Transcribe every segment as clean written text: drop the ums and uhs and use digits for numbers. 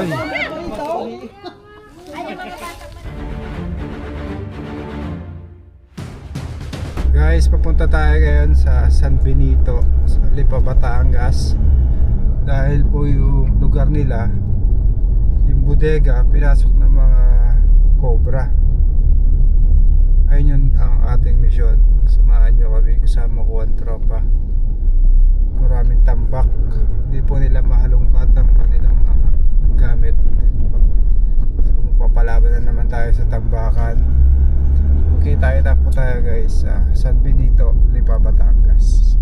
Ay. Guys, papunta tayo ngayon sa San Benito, sa Lipa, Batangas. Dahil po yung lugar nila, yung bodega, pinasok ng mga cobra. Ayun yun ang ating misyon. Samahan nyo kami kasama ko ang tropa. Maraming tambak. Hindi po nila mahalungkat ang kanilang mga gamit. So papalaban na naman tayo sa tambakan. Okay, tayo po tayo guys sa San Benito, Lipa, Batangas.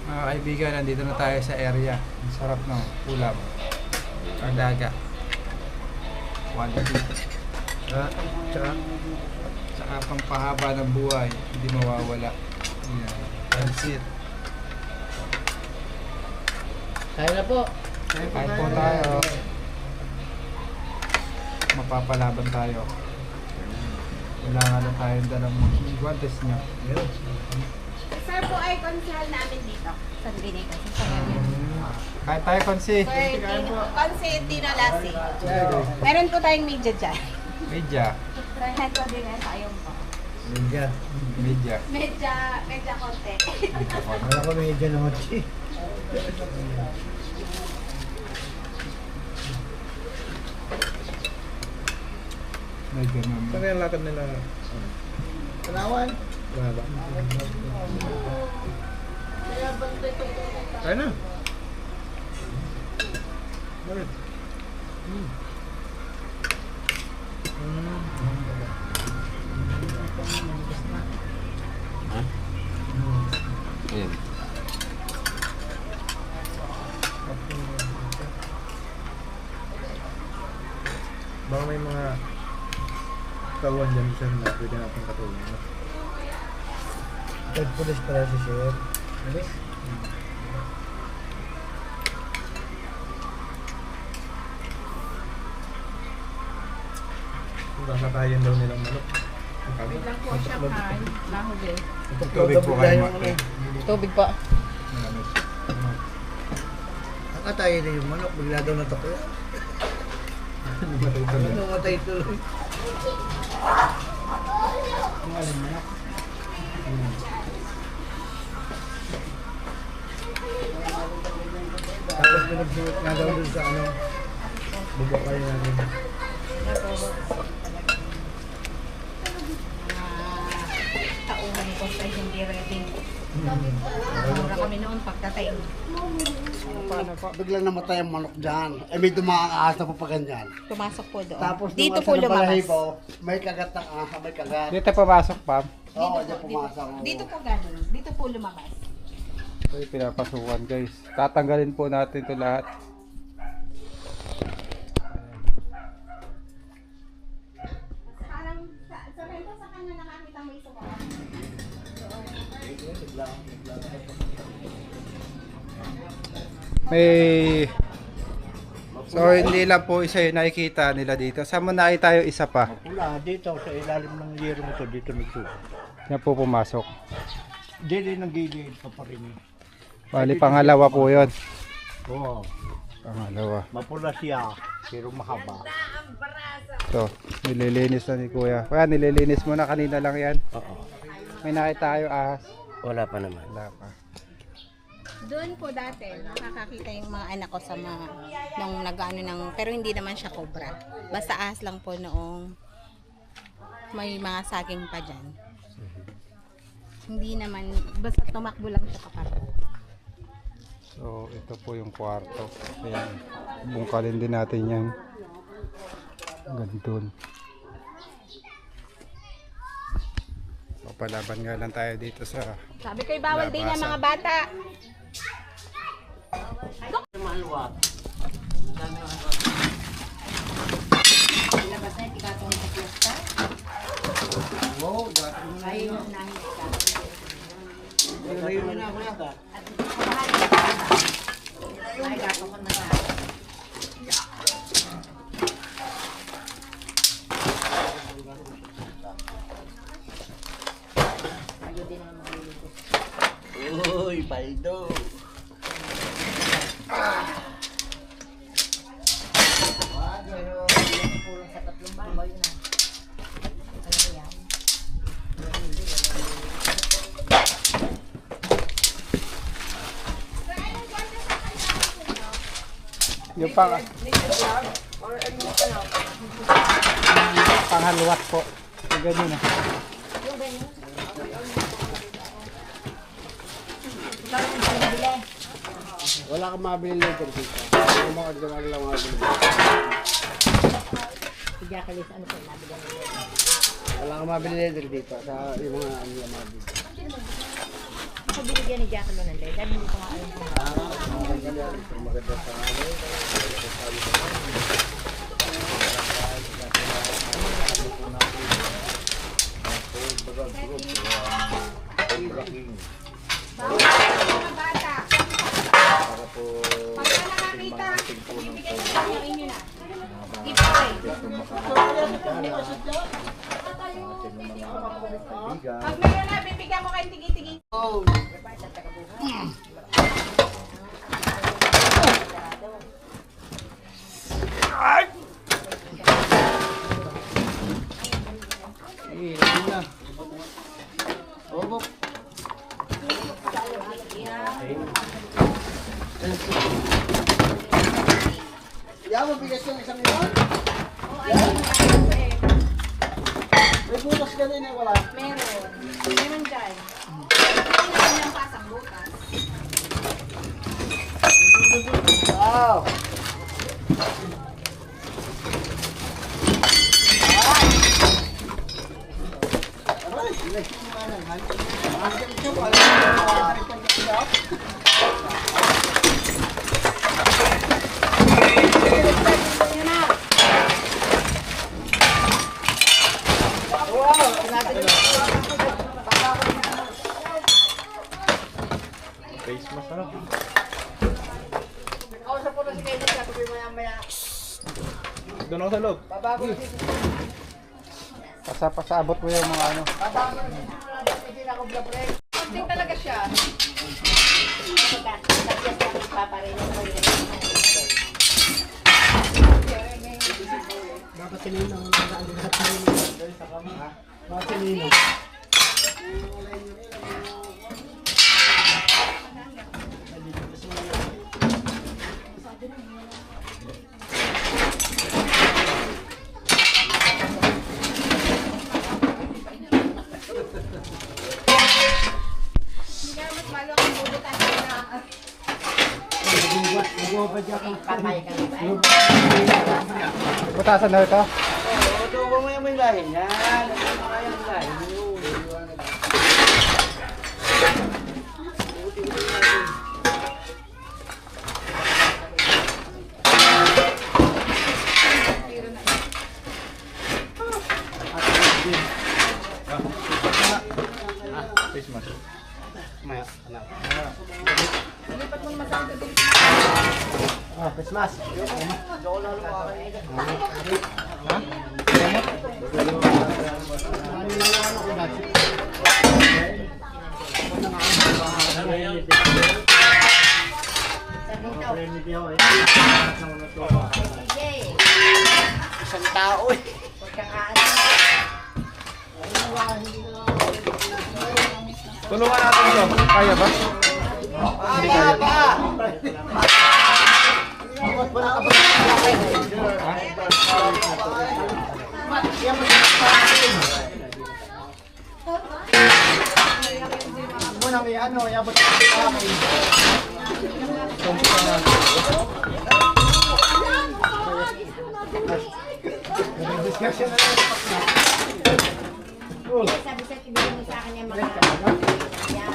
Mga kaibigan, nandito na tayo sa area. Ang sarap ng ulam. Kardaga. Quality. Tsaka pampahaba ng buhay. Hindi mawawala. Yan. Pansit. Kaya na po. Kahit po tayo. Mapapalaban tayo. Kailangan na tayong dalang guantes niya. Sir po ay konsehal namin dito sa Benito. Kahit tayo konsi. Konsehal Tinalasi. Meron po tayong media dyan. Medya. Tryhan ko din sa ayong po. Medya. Medya konti. Wala ko medyo na mochi. May ganun. Saan yung lakad nila? Palawan. Wala ba? Kaya na. Bakit? Ayan. Baka may mga kawan dyan siya na pwede natin katulong. Third police para si Sir. Police? Kakatayin daw nilang manok. Wait lang po, Shanghai. Nahuli. Tubig po kayo mati. Tubig pa. Kakatayin na yung manok, bigla daw natukoy. Namatay tuloy. Ang alam manok. Tapos pinagsuot nga daw dun sa ano, bubakay natin. Tauhan ko sa hindi ready. Mura kami noon pagkatayin. Paano po? Biglang namatay ang manok dyan. Eh may dumaan ahas na po pa ganyan. Pumasok po doon. Tapos Dito nung po nasa balahibo, lumabas. may kagat ng ahas, may kagat. Dito papasok pa. Oo, Dito dyan po, pumasok. dito po ganun. Dito po lumabas. Ito yung pinapasukan guys. Tatanggalin po natin ito lahat. Parang sa rento sa kanya nakakita mo ito. May So hindi lang po isa yung nakikita nila dito. Saan mo nakita yung isa pa? Wala, dito sa ilalim ng yero mo to, dito nagsuko. Yan po pumasok. Dito nang gilid pa rin. Bali pangalawa po yun. Oo, Pangalawa. mapula siya, pero mahaba. Ito, nililinis na ni Kuya. Kuya, nililinis mo na kanina lang yan. Oo. May nakita kayo ahas. Wala pa naman. Wala pa. Doon po dati, nakakakita yung mga anak ko sa mga, nung nag-ano ng, pero hindi naman siya cobra. Basta ahas lang po noong may mga saging pa dyan. Hindi naman, basta tumakbo lang siya kapag. So, ito po yung kwarto. Ayan. Bungkalin din natin yan. Ganun. Papalaban nga lang tayo dito sa Sabi ko'y bawal din yan mga bata. Labas na yung tikatong sa fiesta. Wow, dati mo na Ayun yung nahit ka. Ayun na ako yata. Ay, gato ko na sa. Ayun din naman magluluto. Uy, paldo. Kulang sa 3 babaw yun ah. Ano yan? yung panghaluwat po. Yung ganyan na. Wala kang mabili later dito. Ano mo ka lang lang mabili. Si Jacqueline, ano po nabigyan mo? Wala kang mabili later dito. Sa yung mga ano lang mabili. Ako binigyan ni Jacqueline ng leather, hindi ko nga alam kung Maganda sa ano. bawal mga bata. Pagka nakakita, bibigyan ko sa inyo na. Giveaway. Pag meron na, bibigyan mo kayo tigi-tigi. Yan, mabigas yung 1 milyon. May butas ka din eh, wala. Meron. Meron dyan. Meron yung pasang bukas. Wow! Face mask ano? Doon ako sa loob. Pasabot mo yung mga ano. Konting talaga siya. Tapos papareho ko yun. Dapat sinino ang nag-aalit sa sinino. Dapat sinino. Hindi ka mas malo ang bubutan na. Patay ka na ba? Butasan na ito. Ito ko mo yung lahin yan. Ano kaya yung lahin yun? Face mask. Maya, anak. Lipat mo naman sa akin. Ah, Christmas. Isang tao eh. Tulungan natin ito. Kaya ba? Hindi kaya. Munang ano, yabot sa akin. Discussion na lang. Sabi sa ibigay mo sa akin yung mga... Yan.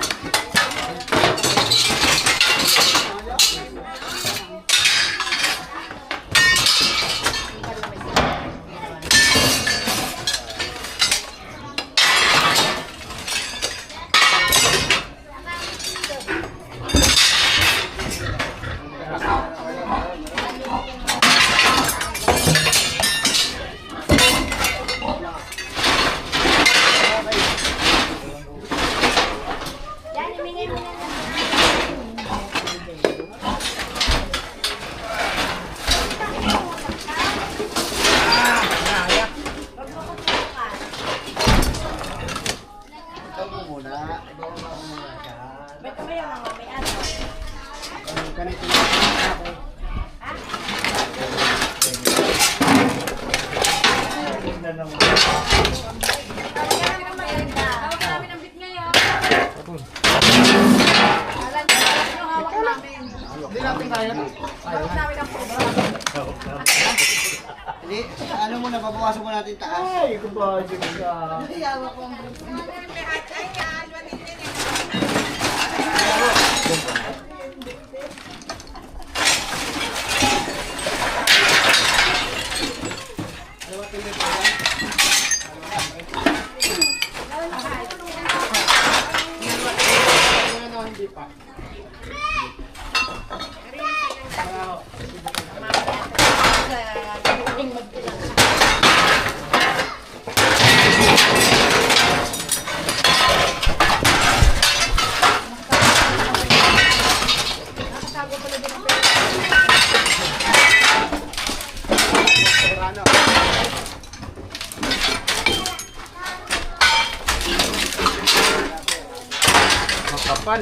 Yan, imingay mo na lang. Ba't ka ba yung mga may ano? Ganito lang ako. Hindi, ano muna, babawasan mo natin taas. Ay, kubadyo ka. Makapal.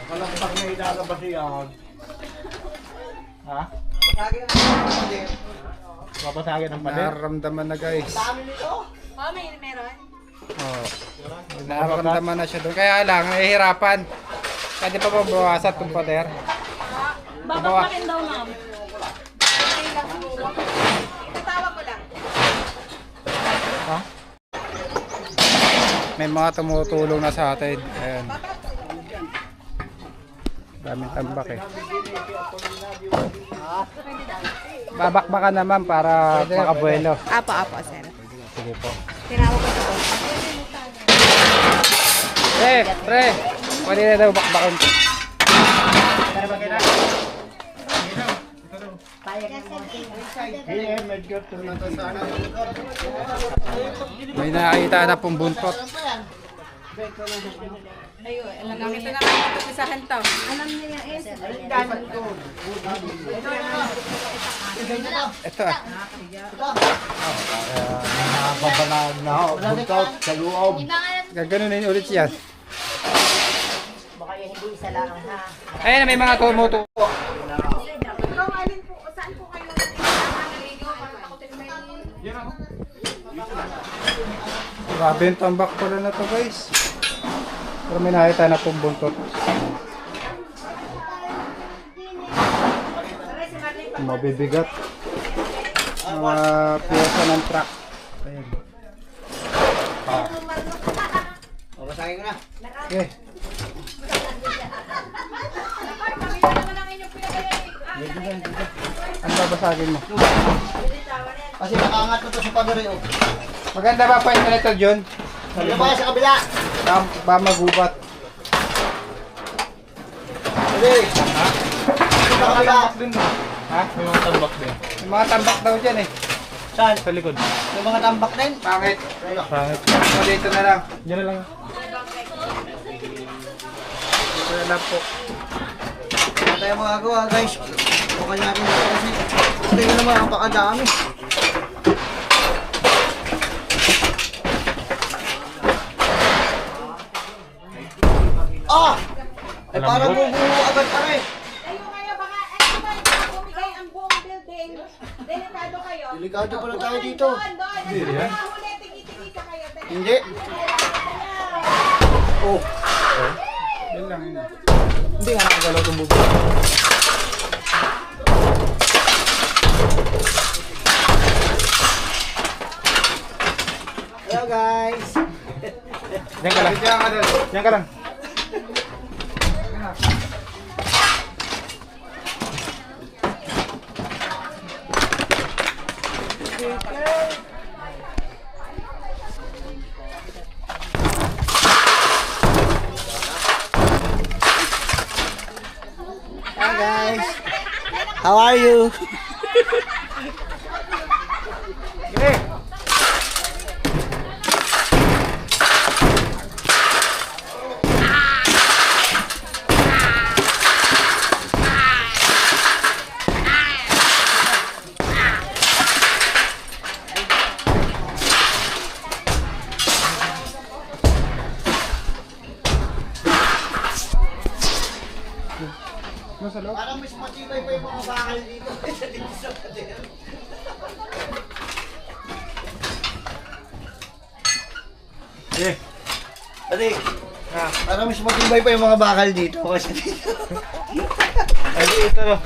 Walang pag may ilalabas yan. Ha? Papasagin ang pader. Nararamdaman na guys. Oh, meron? Oh. Nararamdaman na siya doon. Kaya lang, nahihirapan. Pwede pa ba bawasan itong pader? Babakbakin daw, ma'am. Tawag ko lang. Ha? May mga tumutulong na sa atin. Ayan. Daming tambak eh. Babakbakan naman para makabuelo. Apo, sir. Sige po. Tinawag ko ito. Pre! Pwede na daw bakbakon. May nakakita na pong buntot. Ayun, nagamit na naman ito isahan to. Alam niya yung S. Ito ah. Nababanag na ako. Buntot sa loob. Gaganunin ulit yan. Baka yung hindi isa lang ha. Ayan, may mga tumuto. Ikaw, alin po, saan po kayo naligaw para takutin mo yun? Grabe yung tambak pala na to guys. Pero may nakita na pong buntot. Mabibigat. Mga piyesa ng truck. Ayan. Lagay ko na. Okay. Ano babasagin mo? Kasi nakaangat na to sa pagari, oh. Maganda ba pa yung ito, John? Ano ba sa kabila? Ba magubat? Hindi. Sa kabila. Ha? May mga tambak din. Yung mga tambak daw dyan eh. Saan? Sa likod. Yung mga tambak din. Pangit. Pangit. O, dito na lang. Diyan na lang. Dito na lang po. Wala tayong magagawa, guys. O kanya rin ito kasi. Tingnan naman, napakadami. Ah! Ay parang bubuo agad pa rin. Kayo kayo, baka ano ba yung bumigay ang buong building? Delikado kayo. Delikado pala tayo dito. Doon. Huli, tigi-tigi ka kayo. Hindi. Oh. Yun lang yun. Hindi nga nakagalaw itong bubog. Hello guys. Diyan ka lang. Diyan ka doon. Diyan ka lang. Hi guys. How are you? Nasa loob? Parang mas matibay pa yung mga bakal dito. Dito sa pader. Eh. Ate, parang mas matibay pa yung mga bakal dito kasi dito. Ay, ito.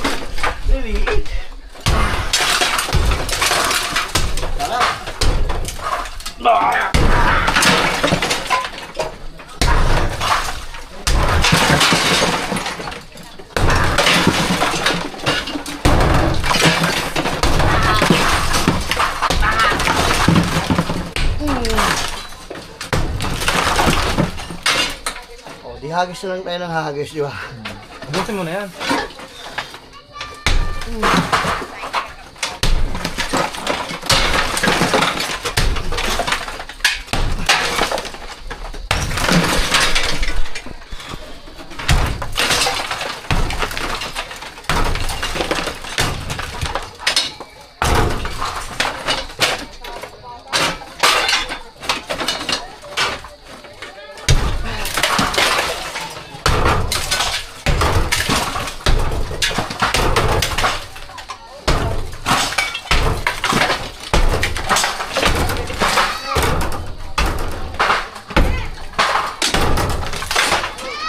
Liliit. Sarap. Oh, di hagis na lang tayo ng hagis, di ba? Abusin mo na yan.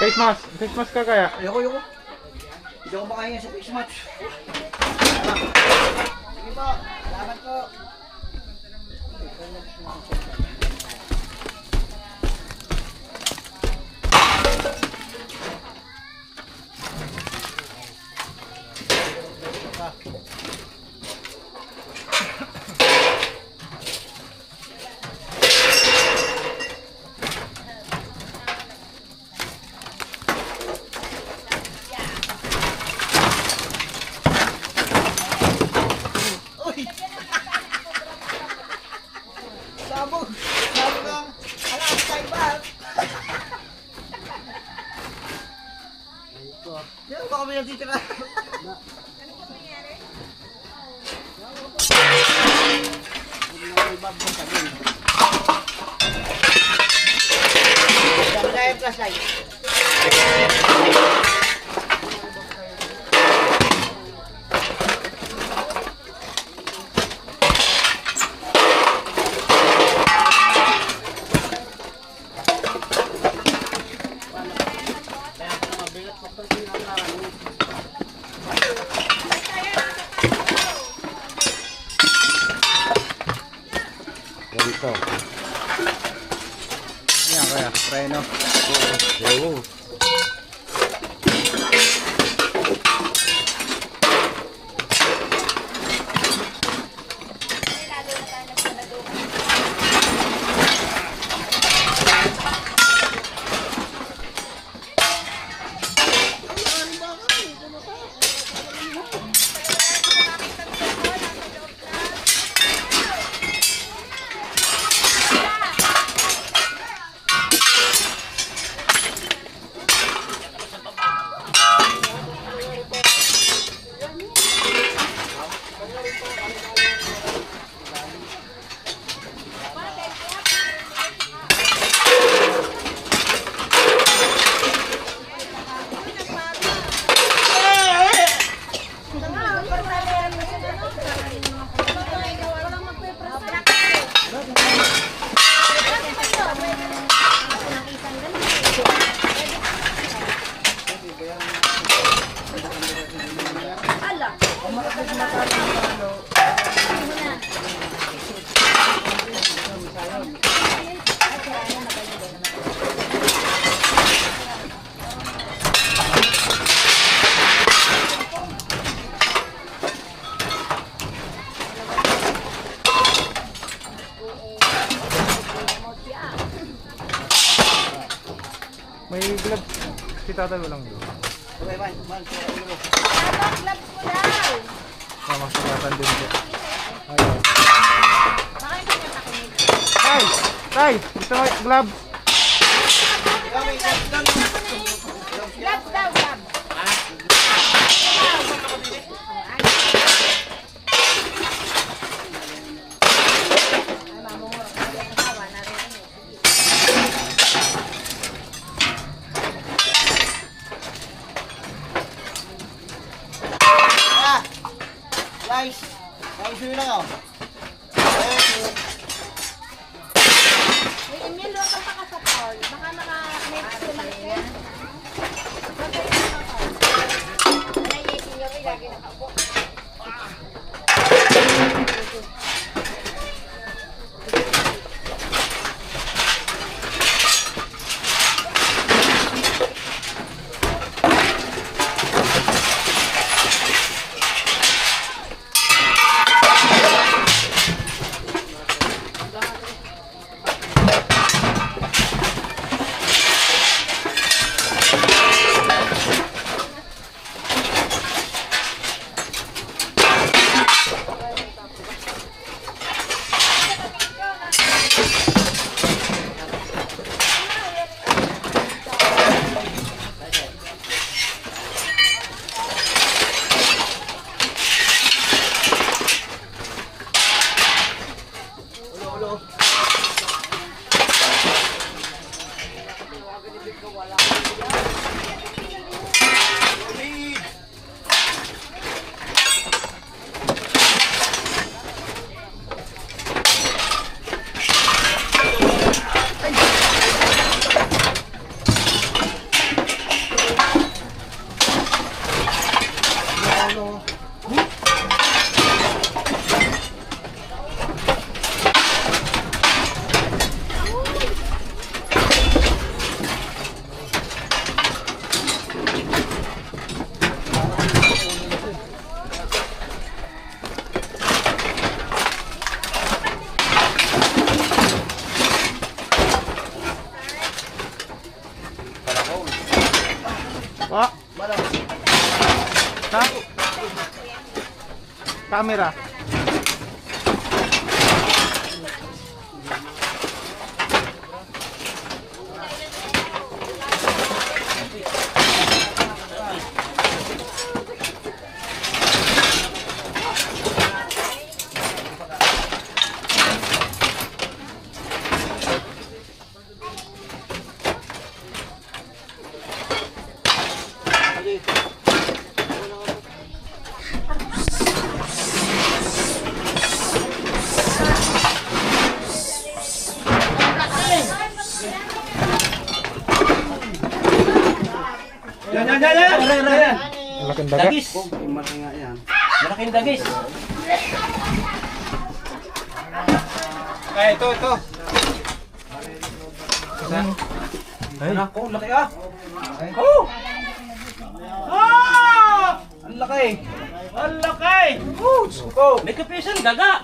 Face mask. Face mask ka kaya? Ayoko. Hindi ako makahinga sa face match. Sige po, salamat po. Sabog! Sabog ang alas kay Bal! Yan ba kami natitira? Yan plus light. Yan kaya. preno. Oo. May gloves. Si tatay walang gloves. Okay, man. Tama, si tatay din po. Ayun. Tay! Tay! Gusto mo gloves? Guys, yun lang ako. Emil, huwag kang pakasapol. Baka naka-next ko lang yan. Naiisin nyo rin, lagi nakaupo. Oh! Ha? Camera. Malaking daga. Dagis. Malaki nga yan. Malaking dagis. Ay, ito. Isa. Naku, laki ah! Oh! Ah! Ang laki! Ang laki! Oh! May kapisan, daga!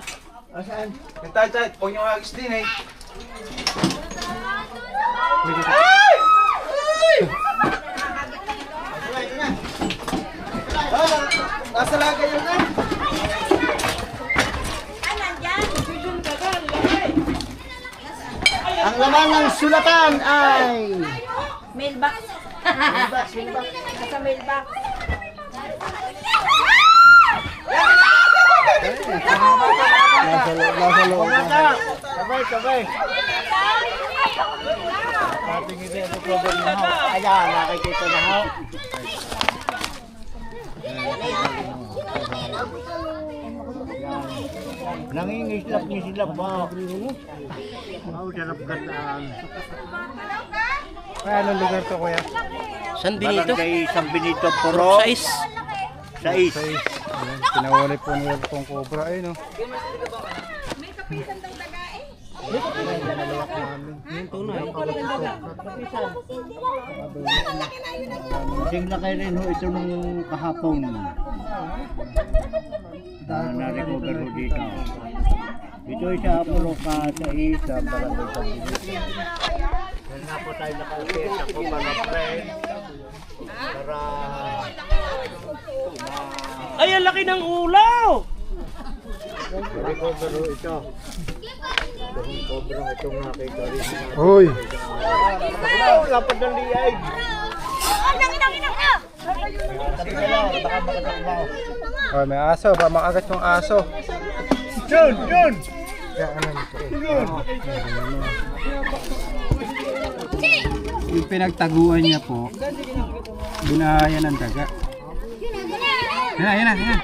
Asaan? Yung tayo, huwag nyo agis din eh. Ay! Ay! Nasa lagay yun na. Ang laman ng sulatan ay... Mailbox. Mailbox. Nasa mailbox. Nasa loob na. Sabay. Patingin din ang problem na ho. Ayan, nakikita na ho. Nangingislap ba? Sarap gandaan. Ay, anong lugar to, kuya? San Benito? Barangay San Benito Puro. 6. 6. Ayan, pinahuli po nila itong cobra. Ayun, no? Sing laki rin ho ito nung kahapon. Na-recover ho dito. Ito ay sa Apuro ka sa isa, barangay San Benito. Dahil nga po tayo naka-upit ako mga friend. Para... Ay, ang laki ng ulaw! recover ho ito. Itong cobra itong nakita rin. Uy! Lapad ng liay. Baka makatakbaw. Oh, may aso. Ba makagat yung aso. Jun! Kaya ano nito? Yung pinagtaguan niya po, binahaya ng daga. Yan na.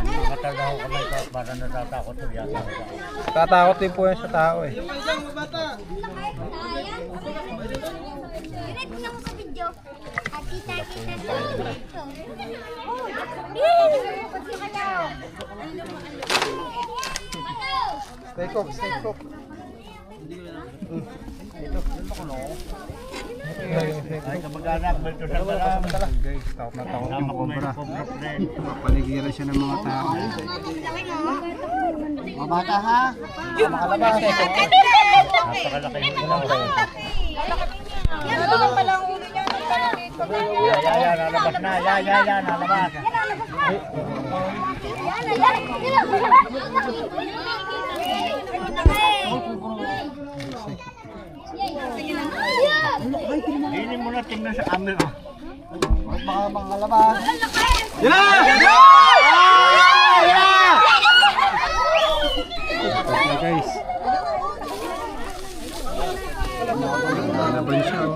Matagaw ko na ito para natatakot ko yata. Tatakot din po yan sa tao eh. Stay cook. Ay, kamag-anak, balto sa balam. Guys, takot na takot yung Sama ko may cobra. cobra friend. Paligiran siya ng mga tao. Mga bata ha? Makalabas. Napakalaki yung ilaw. Ya, nalabas na. Ya, nalabas. Hindi mo na tingnan sa camera. Baka makalabas. Okay guys. Laban siya oh.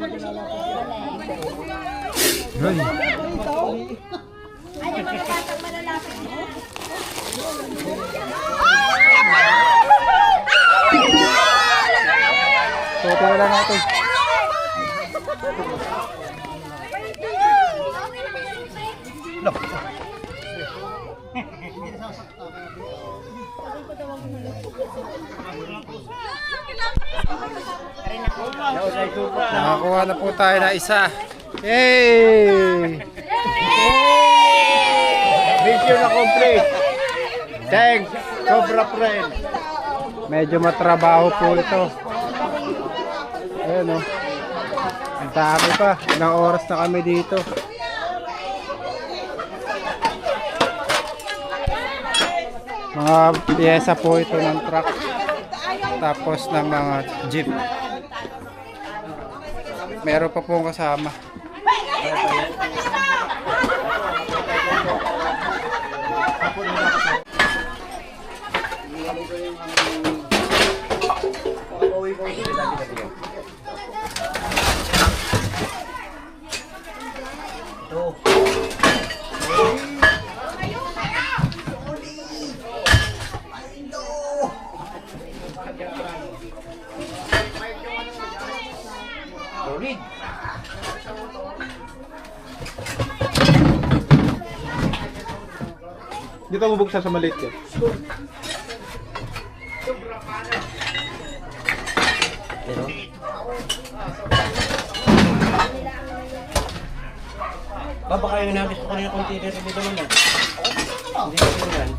Hoy. Toto lang natin. Nakakuha na po tayo na isa. Yay! Mission na complete. Thanks, Cobra friend. Medyo matrabaho po ito. Ayan o. Ang dami pa. Ilang oras na kami dito. Mga piyesa po ito ng truck. Tapos ng mga jeep. Meron pa pong kasama. Dito mo buksan sa maliit yan. Baka yung nabis ko kanina kung tira rin dito naman. Hindi ko yan.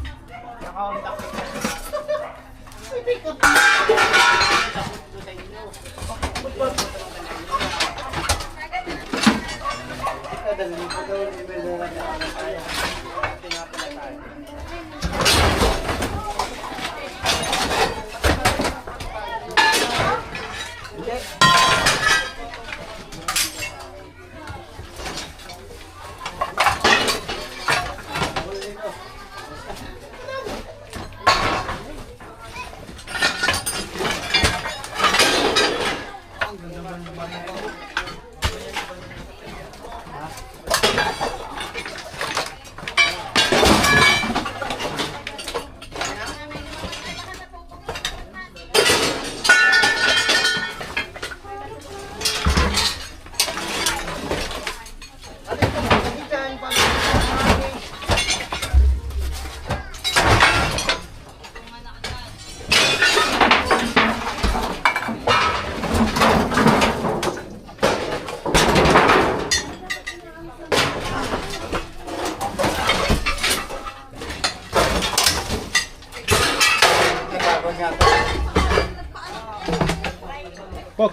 Fox.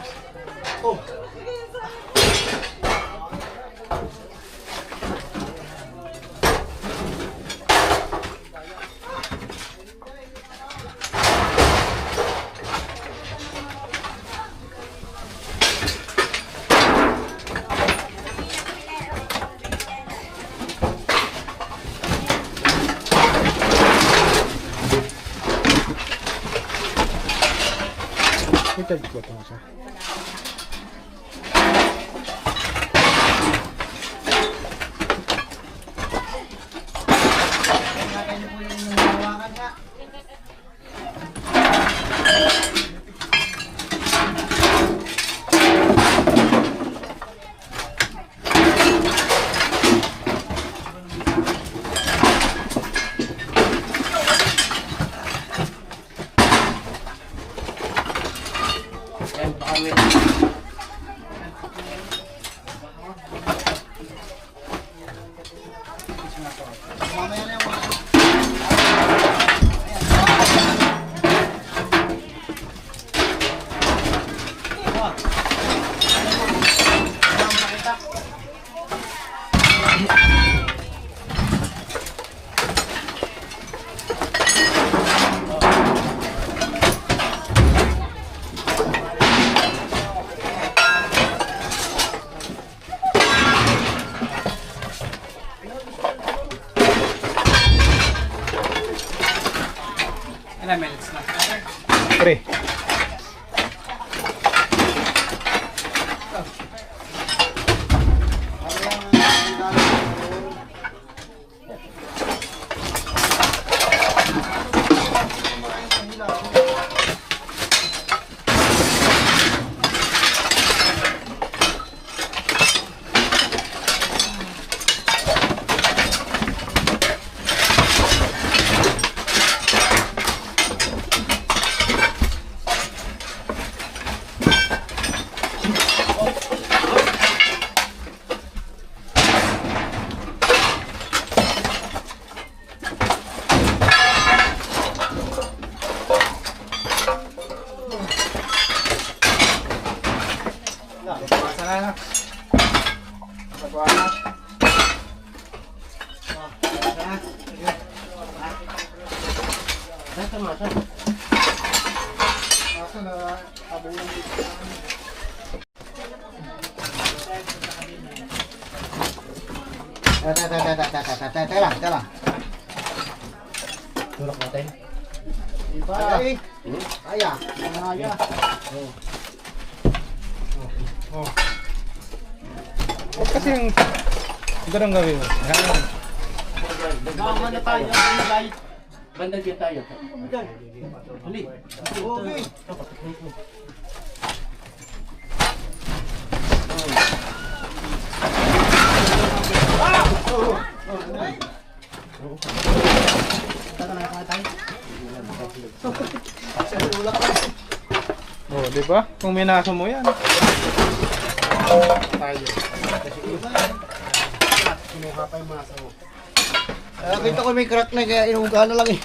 I-charge ko ito siya. Yan, baka may... Ilan minutes na? 3. Teka lang. Tulak natin. Ay. Aya. Aya. Huwag kasi yung ganun gawin mo. Nagawa na tayo. Bandal dyan tayo. Huli. Okay. Oh, di ba? Kung minaso mo yan. Kinuha pa yung masa mo. Kita ko may crack na kaya inuugahan na lang eh.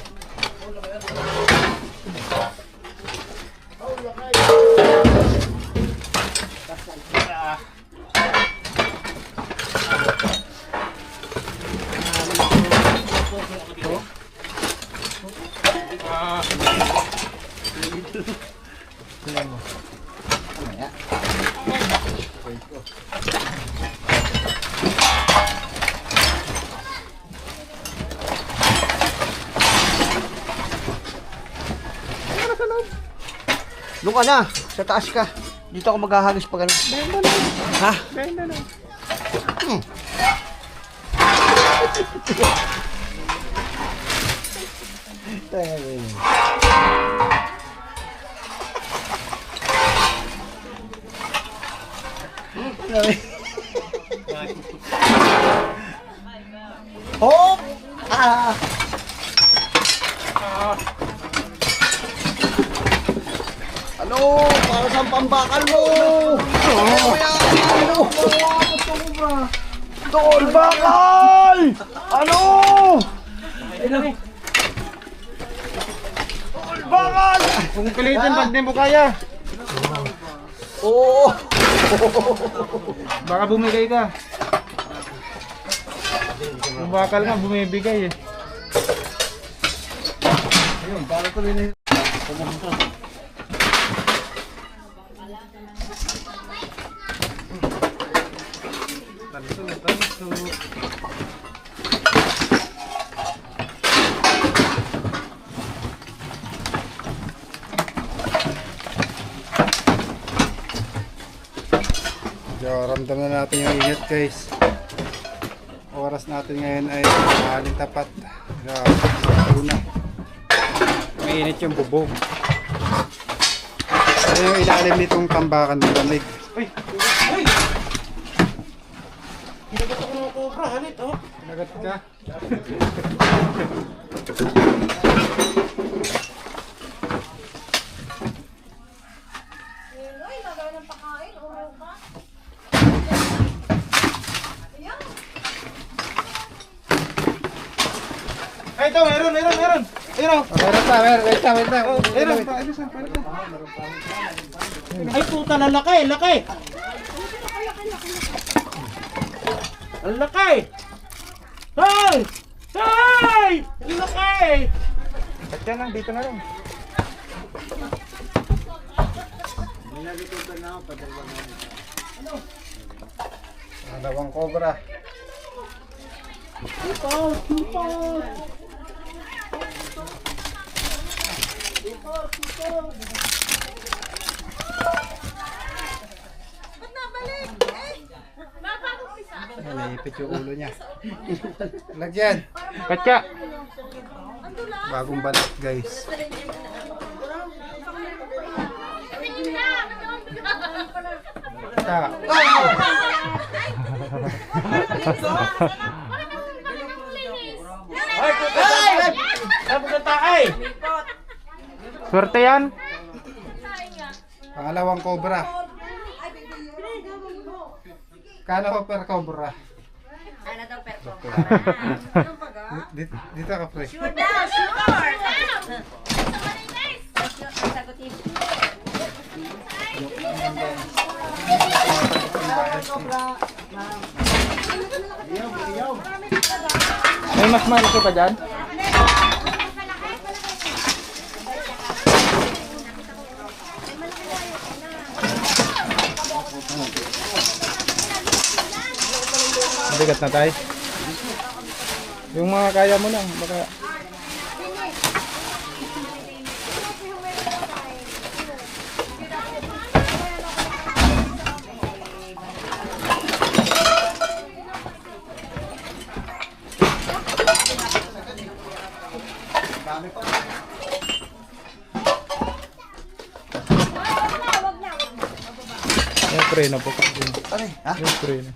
Doon ka na, sa taas ka. Dito ako maghahagis pag ano. Ha? Hop! Ah! Ano? Para sa pambakal mo! Ano? Tol, bakal! Ano? Tol, bakal! Kung pilitin pag di mo kaya. Oo! Baka bumigay ka. Kung bakal nga, bumibigay eh. Ayun, para tuloy na yun. Ramdam na natin yung init guys. Oras natin ngayon ay mahaling tapat. Una. Mainit yung bubog. Ano yung ilalim nitong tambakan ng lamig. Uy! Uy! Kinagat ako ng cobra, halit oh. Nagat ka? Ay, ito, meron. Ayun o. Meron pa, wait lang. Meron. Ay puta, ang laki, laki! Ang laki! Hey! Hey! Ang laki! At yan lang, dito na lang. Dalawang cobra. Naipit yung ulo niya. Lagyan. Katya. Bagong banat guys. Ta. Ay puta! Ay puta taay! Swerte yan. Pangalawang cobra. Kano ko per cobra? Ano daw per Dito ka pre. Sure daw, sure! Sagutin. May mas malaki pa dyan? Bigat na tayo. Yung mga kaya mo lang, baka yung pre na po. Aray, ha? Yung pre na.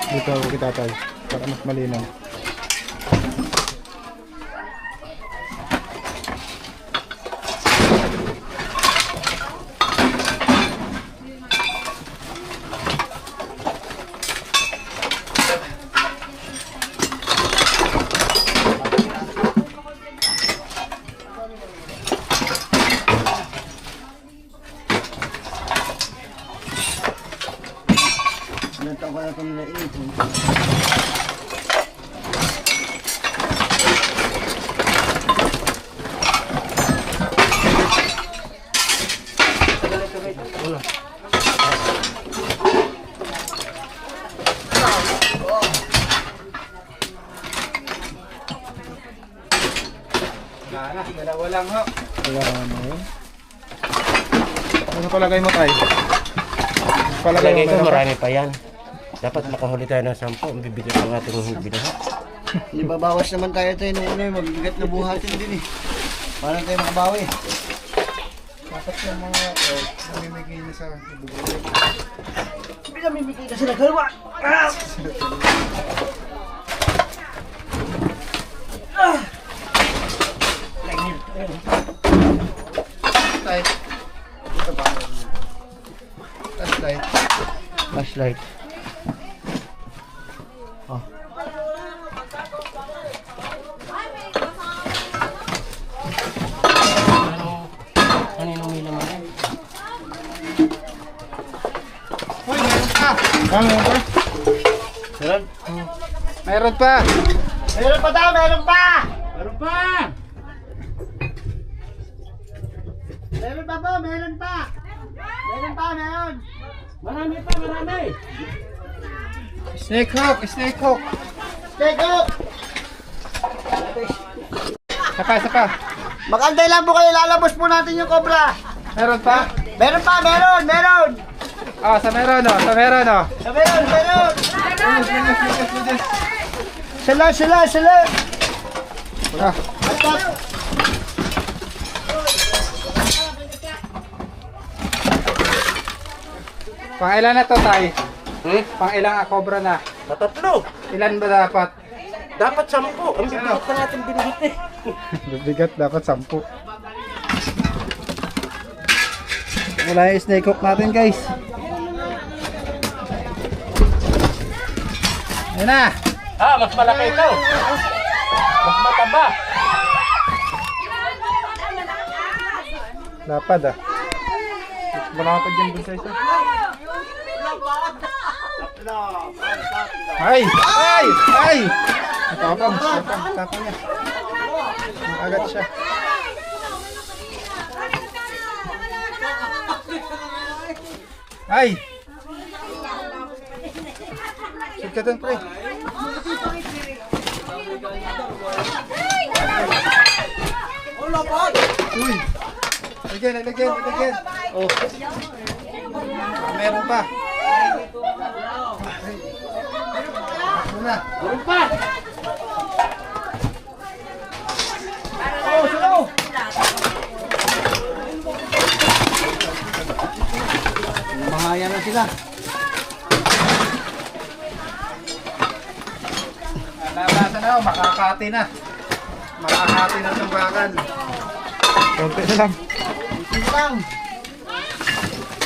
Dito ako kita tayo para mas malinaw. Meron ka na itong naipon. Wala na, dalawa lang ho. Wala na yun. Ano palagay mo tayo? Palagay Lagay mo ko meron pa? marami pa yan. Dapat makahuli tayo ng 10. Ang bibigat ng ating binaha. Hindi babawas naman tayo ng ano eh, mabibigat na buhatin din eh. Paano tayo makabawi? Dapat yung mga namimigay na sa bubuli. Pinamimigay kasi na kalwa! Flashlight. Dito ba? Flashlight. Flashlight. Oh. Kaninong may laman yan? Uy, meron pa! Meron pa? Meron? Meron pa! Meron pa daw! Meron pa! Meron pa! Meron pa po! Meron pa! Meron pa! Meron! Marami pa, marami! Snake hook! Snake hook! Take out! Isa pa! Makantay lang po kayo, lalabos po natin yung cobra! Meron pa? Meron pa! Meron! Meron! Ah, sa meron oh! Sa meron oh! Meron! Meron! Bilis! Sala! Sala! Sala! Ah, Atap! pang ilan na to, Tay? Pang ilang cobra na? Matatlo! Ilan ba dapat? Dapat 10. Ang bibigat na natin binigit eh. Bibigat, dapat 10. Wala yung snake hook natin, guys. Ayan na! Ah, mas malaki ito! Mas mataba! Lapad ah. Malapad yan dun sa isa. Ay! Ay! Ay! Tapang niya. Agad siya. Ay! Shoot ka dun, pre. Uy! Lagyan. Oh. Meron pa. Muna. Meron pa! Mahaya na sila. Labasan na, makakati na. Makakati na tumbakan. Konti na lang. Konti lang.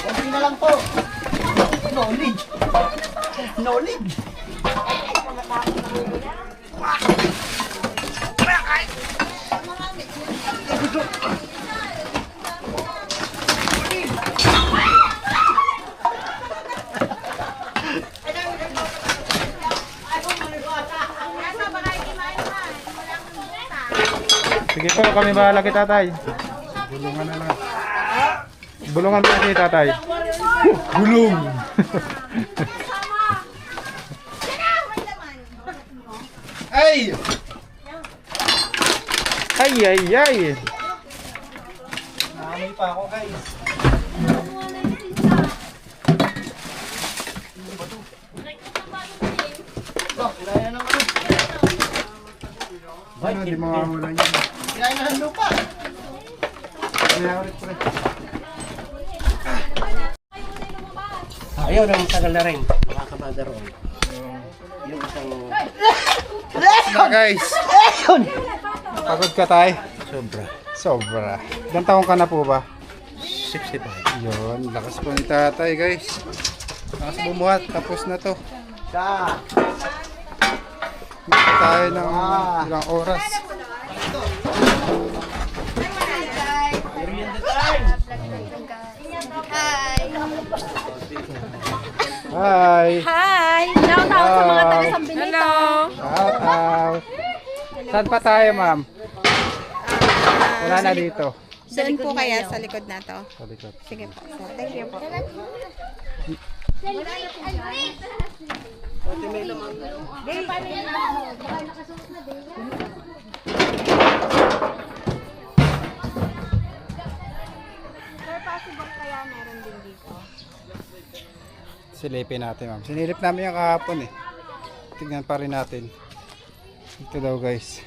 Konti na lang po. Knowledge. Knowledge. Sige po, kami bahala kay tatay. Bulungan na lang. Bulungan mo kay tatay. Bulong! Ay! Ay! Naamoy pa ako, guys. Ano, di mawawala niya. Kinain na ng lupa. Kaya ulit, pre. Ayaw nang tagal na rin. Makakabada roon. Yung isang... Na, guys. Pagod ka, tay? Sobra. Ilang taong ka na po ba? 65. Yun, lakas po ni tatay, guys. Lakas bumuhat, tapos na to. Sa. Hindi tayo ng ilang oras. Hi! Hi! out sa mga taga San Benito. Shout out. Saan pa tayo, ma'am? Wala na dito. Doon po kaya sa likod na to. Sa likod. Sige po. So, thank you po. Sir, possible kaya meron din dito? Silipin natin, ma'am. Sinilip namin yung kahapon eh. Tignan pa rin natin. Ito daw, guys.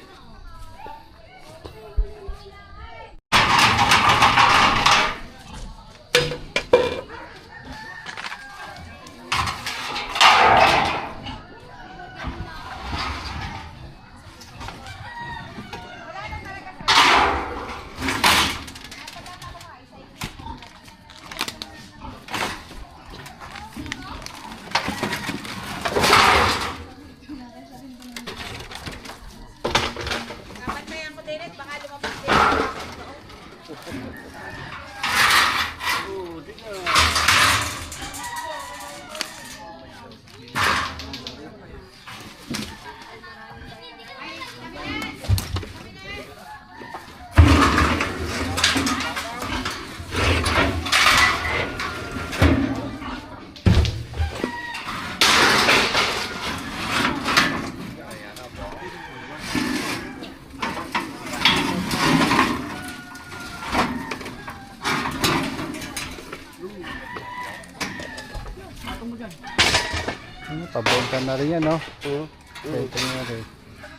Pabongkan na rin yan, no? Ito nga rin.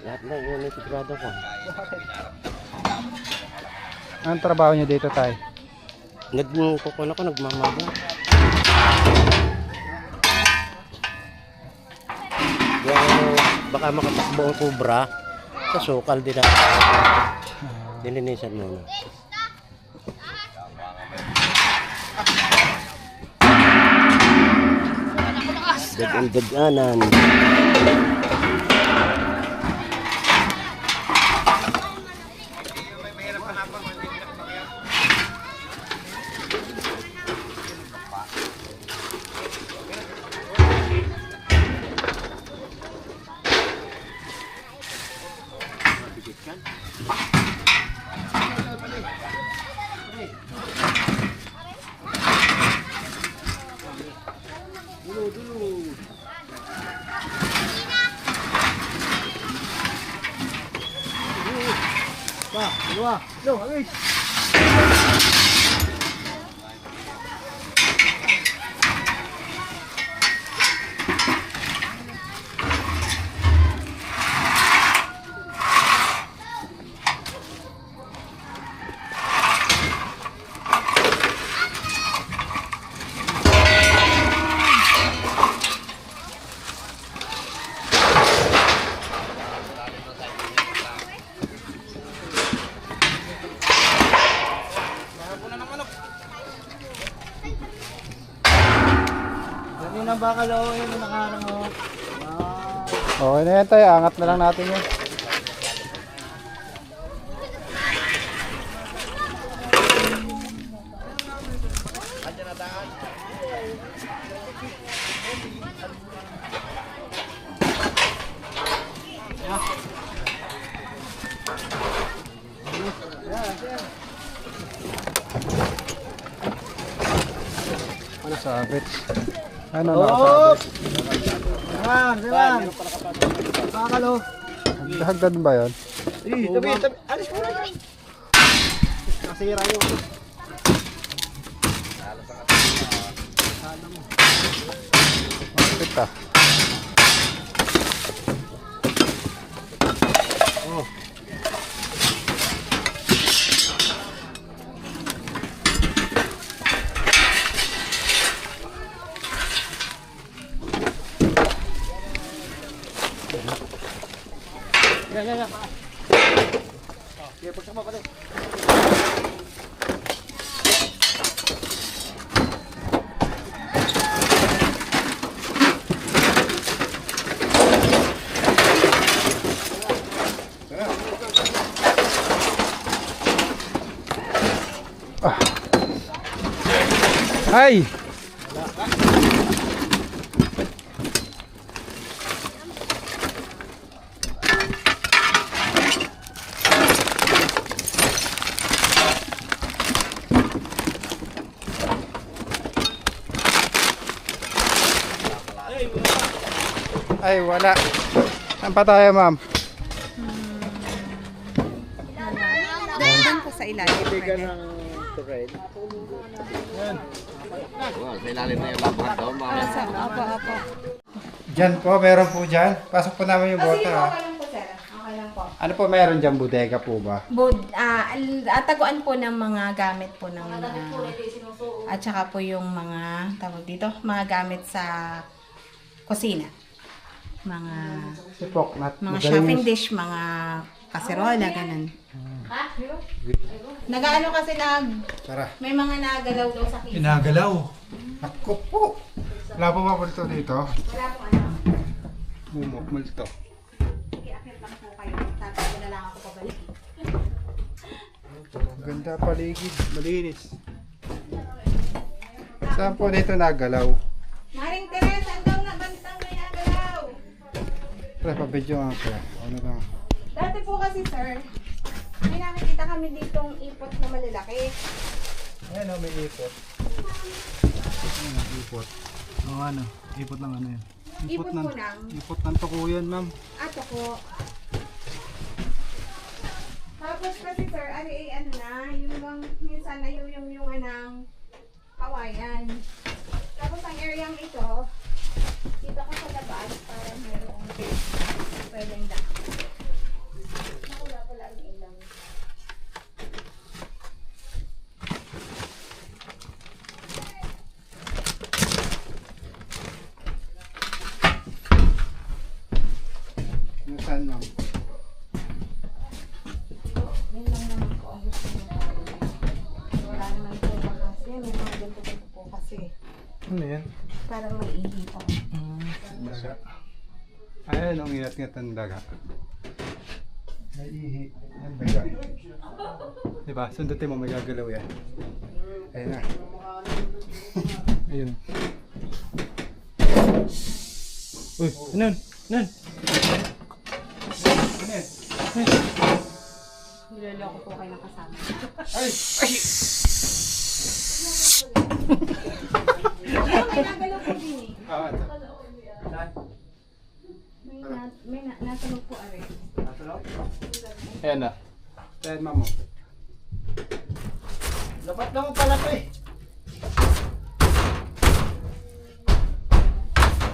Lahat na yun ay sigurado ko. Anong trabaho niyo dito, tay? Nagkukuha ako, nagmamaga. Baka makatakbo ang kubra sa sukal din ako. Dilinisan muna. Dag-anan. Okay na yan, tay. Angat na lang natin yan. Ano sabit? Ano nakasabit? Hagdan ba yun? Tabi. Alis mo na. Nasira yun. Bakit ah? Ay! Ay, wala. Saan pa tayo, ma'am? Doon po sa ilalim. Bigyan ng thread. Opo. Diyan po, meron po dyan. Pasok po namin yung bota. Ha? Okay lang po, sir. Okay lang po. Ano po meron dyan, bodega po ba? Taguan po ng mga gamit po ng at saka po yung mga tawag dito, mga gamit sa kusina. Mga Sipok. mga shopping dish, mga kaserola, ganun. Nagaano kasi Tara. may mga nagalaw daw sa kitchen. Pinagalaw. Ako po. Wala po ba multo dito? Wala po ano. Multo. Sige, akit lang po kayo. Tatago na lang ako pabalik. Ganda paligid. Malinis. Saan po dito nagalaw? Maring Teresa, daw na bantang may nagalaw. Tara, pabidyo nga po. Ano lang. Dati po kasi sir, may nakikita kami ditong ipot na malalaki. Ayan o, may ipot. Ayan, ipot. Oo, ano? Ipot ng ano yan? Ipot po ng Ipot ng tukuyan, ma'am. ato ko. Tapos kasi sir, ano na, yung bang minsan na yung anang kawayan. Tapos ang area ito, dito ko sa labas para mayroong pwedeng daan. Nakula pala ang ilang. Yung saan, ma'am? Yun lang naman po ang gusto mo. Wala naman po ba kasi, may mga ganito po kasi. Ano yan? Parang may ihi po. Daga. Ayan, ang ingat-ngat ng daga. May ihi. Ang daga. Diba? Sundutin mo, may gagalaw yan. Ayan na. Ayun. Uy, anan? Anan? Anan? Niloloko po kayo ng kasama. Ay! Ay! May nagalaw po din eh. Ah, May natunog po are. ayan na. Ayan, mamo. Dapat naman pala to eh.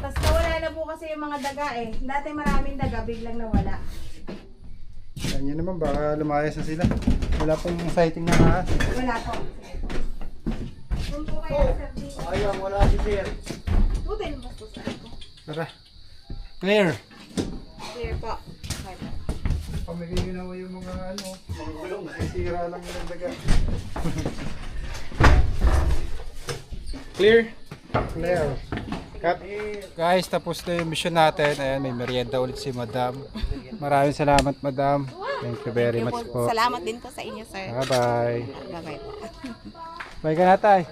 Tapos nawala na po kasi yung mga daga eh. Dati maraming daga, biglang nawala. Ayan nyo naman, baka lumayas na sila. Wala pong sighting na ahas. Wala po. Kung po kayo sir dito. Ayun, wala si Sir. Butin mo po sir. Tara. Clear. Clear po. Okay po. Pamigay na yung mga ano. Sira lang yung daga. Clear? Clear. Cut. Guys, tapos na yung mission natin. Ayan, may merienda ulit si Madam. Maraming salamat, Madam. Thank you very much po. Salamat din po sa inyo sir. Bye-bye. Bye-bye po. Bye ka na, tay.